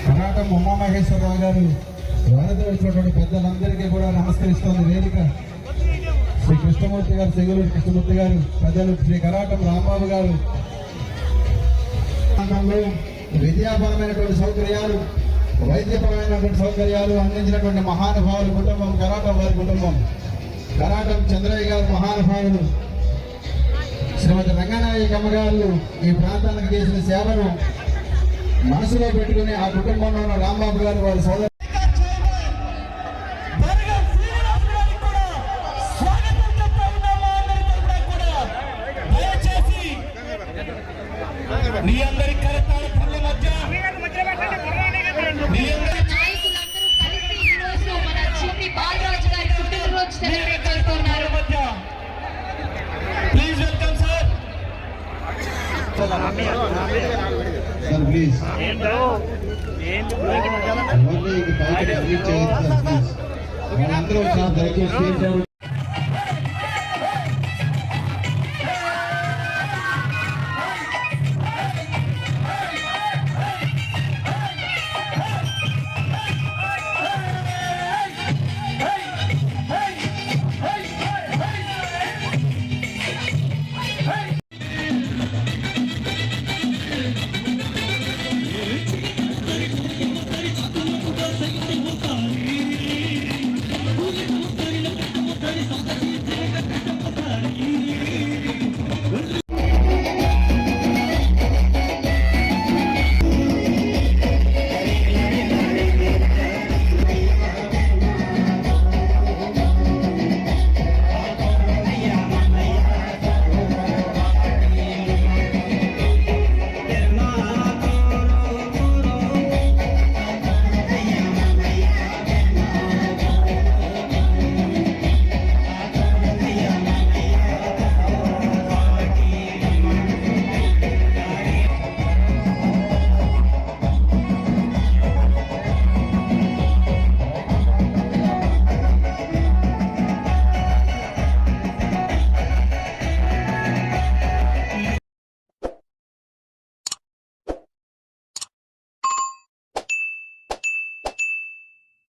కరాటం ఉమామహేశ్వరరావు గారు వారితో వచ్చినటువంటి పెద్దలందరికీ కూడా నమస్కరిస్తోంది వేదిక. శ్రీ కృష్ణమూర్తి గారు, చెగులూరు కృష్ణమూర్తి గారు, పెద్దలు శ్రీ కరాటం రాంబాబు గారు, విద్యాపరమైనటువంటి సౌకర్యాలు, వైద్యపరమైనటువంటి సౌకర్యాలు అందించినటువంటి మహానుభావుల కుటుంబం కరాటం వారి కుటుంబం. కరాటం చంద్రయ్య గారు మహానుభావులు, శ్రీమతి రంగనాయకమ్మ గారు ఈ ప్రాంతానికి చేసిన సేవను మనసులో పెట్టుకుని ఆ కుటుంబంలో ఉన్న రాంబాబు గారు వారి సోదరు సార్ ప్లీజ్ అందరూ దయచేసి